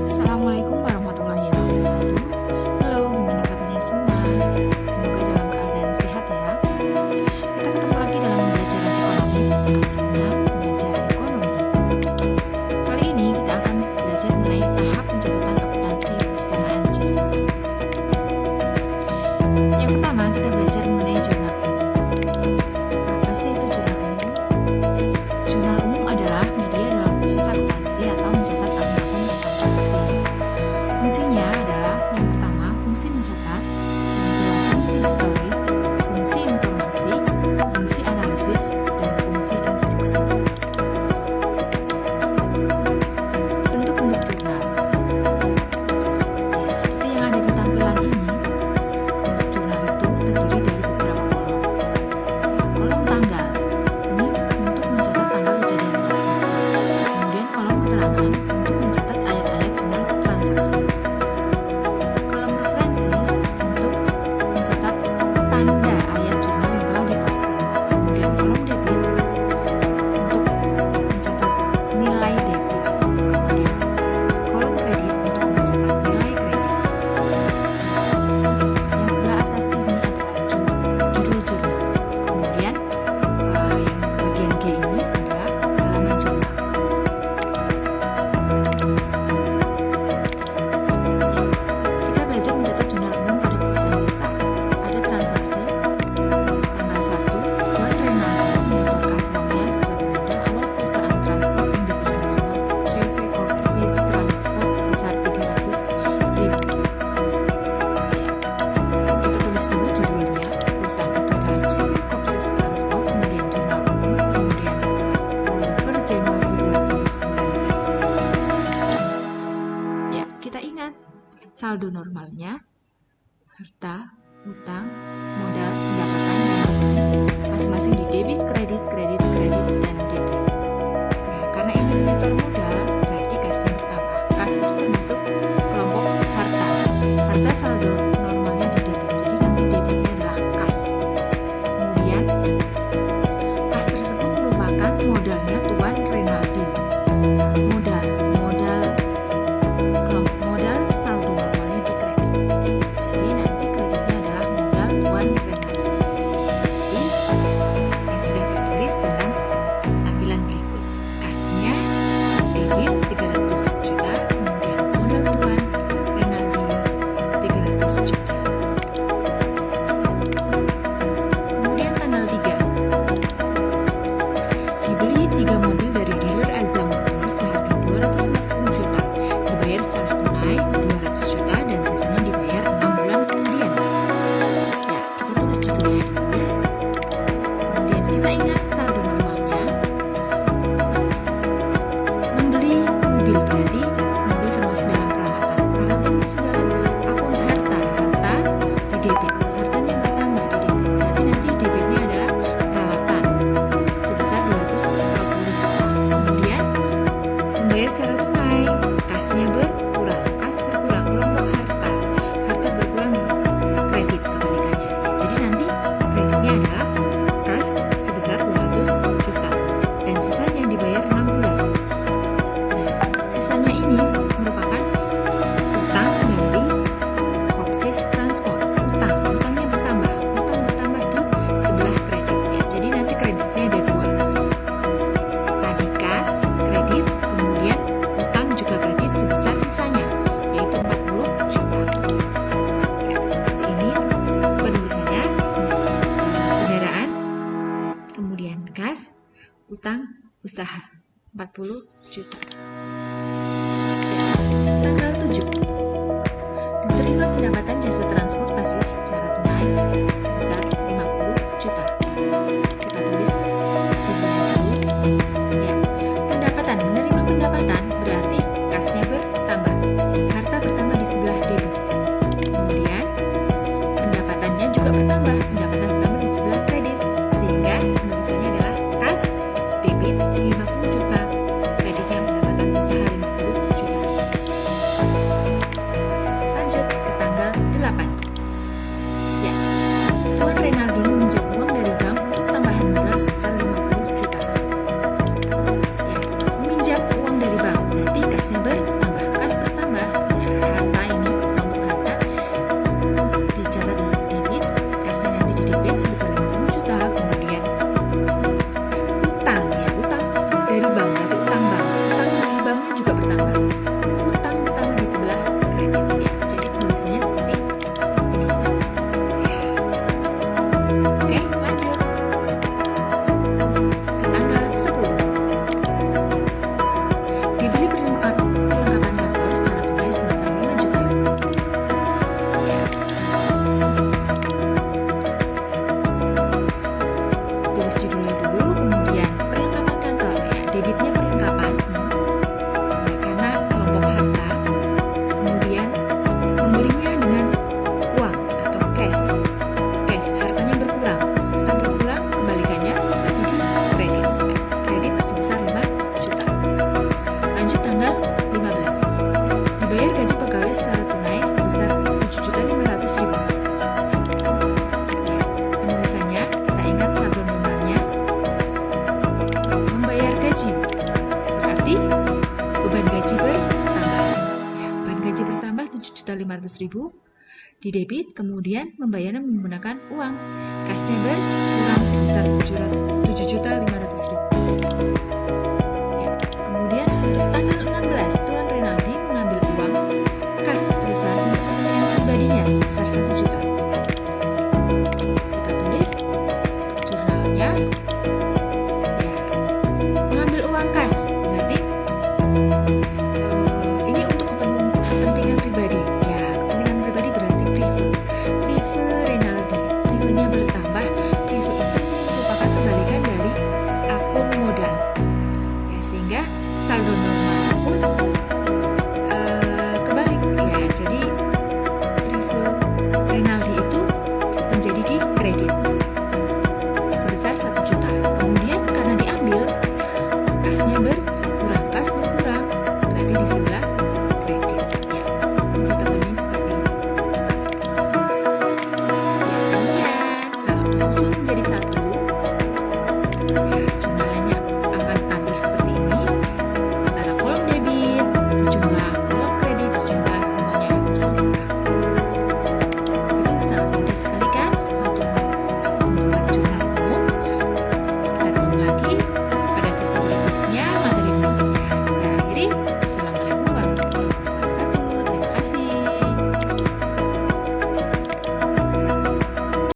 Assalamualaikum warahmatullahi wabarakatuh. Halo, gimana kabarnya semua? Semoga dalam keadaan sehat ya. Kita ketemu lagi dalam belajar ekonomi, asiknya belajar ekonomi. Kali ini kita akan belajar mengenai tahap pencatatan akuntansi perusahaan jasa. Yang pertama, kita belajar mengenai jurnal umum. Apa sih itu jurnal umum? Jurnal umum adalah media dalam proses akuntansi atau mencatat akun-akun transaksi. Fungsinya adalah yang pertama, fungsi mencatat, yang kedua, fungsi historis, fungsi informasi, fungsi analisis, dan fungsi instruksi. Bentuk-bentuk jurnal. Ya, seperti yang ada di tampilan ini, bentuk jurnal itu terdiri dari beberapa kolom. Kolom tanggal, ini untuk mencatat tanggal kejadian transaksi. Kemudian kolom keterangan untuk mencatat ayat-ayat jurnal transaksi. Kolom referensi untuk mencatat tanda ayat jurnal yang telah diposting. Kemudian kolom debit untuk mencatat nilai debit. Kemudian kolom kredit untuk mencatat nilai kredit. Yang sebelah atas ini adalah judul jurnal. Kemudian yang bagian G ini adalah halaman jurnal. Kita belajar mencatat jurnal umum pada perusahaan jasa. Ada transaksi tanggal 1, Tuan Renaldi menyetorkan uangnya sebagai modal awal perusahaan transport yang diberi nama CV Kopsis Transport sebesar 300.000. Kita tulis dulu judulnya. Perusahaan itu adalah CV Kopsis Transport, kemudian jurnal umum, kemudian per Januari 2019. Ya, kita ingat saldo normalnya, harta, utang, modal, pendapatan, dan beban masing-masing di debit, kredit, kredit, kredit, dan debit. Nah, karena ini menyetor modal, berarti kasnya bertambah. Kas itu termasuk kelompok harta. Harta saldo normalnya di debit, jadi nanti debitnya adalah kas. Kemudian, kas tersebut merupakan modalnya Tuan Renaldi. Nah, modal saldo normalnya di kredit. Jadi nanti kreditnya adalah modal Tuan Renaldi. Seperti yang sudah tertulis dalam tampilan berikut. Kasnya debit 300 juta, kemudian modal Tuan Renaldi 300 juta. Kemudian tanggal 3. Dibeli 3 mobil dari dealer Azza Motor seharga 240 juta, dibayar secara tunai 200 juta dan sisanya dibayar 6 bulan kemudian. Ya, kita tulis judulnya dulu. Kemudian kita ingat saldo normalnya. Membeli mobil berarti mobil termasuk dalam perawatan. Perawatan masuk dalam akun harta. Harta di debit. Hartanya bertambah di debit. Berarti nanti debitnya adalah perawatan sebesar 240 juta. Kemudian membayar secara tunai, kasnya berkurang, kas berkurang, kelompok harta, harta berkurang di kredit kebalikannya. Jadi nanti kreditnya adalah kas sebesar 200 juta dan sisanya dibayar 6 bulan. Nah, sisanya ini merupakan utang dari Kopsis Transport. Utangnya bertambah, utang bertambah di sebelah kredit ya. Jadi nanti kreditnya ada 2. Tadi kas, kredit, kemudian utang juga kredit sebesar sisanya, yaitu 40 juta. Ya, seperti ini penulisannya. Kendaraan, kemudian kas, utang, usaha, 40 juta. Tanggal 7. Diterima pendapatan jasa transportasi secara tunai sebesar 50 juta. Kita tulis judulnya dulu. Ya, pendapatan, menerima pendapatan berarti kasnya bertambah. Harta bertambah di sebelah debit. Kemudian pendapatannya juga bertambah. Pendapatan bertambah di sebelah kredit. Sehingga penulisannya adalah kas debit 50 juta. Kreditnya pendapatan usaha 50 juta. Lanjut ke tanggal 8. Ya, Tuan Renaldi dibeli perlengkapan kantor secara tunai sebesar 5 juta. Ya. Tulis judulnya dulu, kemudian perlengkapan kantor. Ya, debitnya perlengkapan ya, karena kelompok harta. Kemudian membelinya dengan uang atau cash. Hartanya berkurang. Harta berkurang, kembalikannya berarti di kredit. Kredit sebesar 5 juta. Lanjut tanggal 15. Dibayar gaji pegawai secara tunai sebesar 7.500.000. Ya, penulisannya kita ingat saldo nominalnya. Membayar gaji berarti beban gaji bertambah. Ya, beban gaji bertambah 7.500.000 di debit, kemudian membayarnya menggunakan uang. Kasnya berkurang sebesar 7.500.000. Ya, kemudian untuk tanggal 16, Tuan Renaldi mengambil uang kas perusahaan untuk kepentingan pribadinya sebesar 1 juta. Kita tulis jurnalnya. Ya, mengambil uang kas berarti ini untuk kepentingan pribadi. Ya, kepentingan pribadi berarti prive Renaldi. Privenya bertambah. Prive itu merupakan kebalikan dari akun modal. Ya, sehingga saldo normal pun kebalik. Ya, jadi prive Renaldi itu menjadi di kredit sebesar 1 juta. Kemudian karena diambil, kasnya berkurang. Kas berkurang berarti di sebelah kredit. Ya, pencatatannya seperti ini. Ya, kemudian kalau disusun menjadi satu, ya, jumlah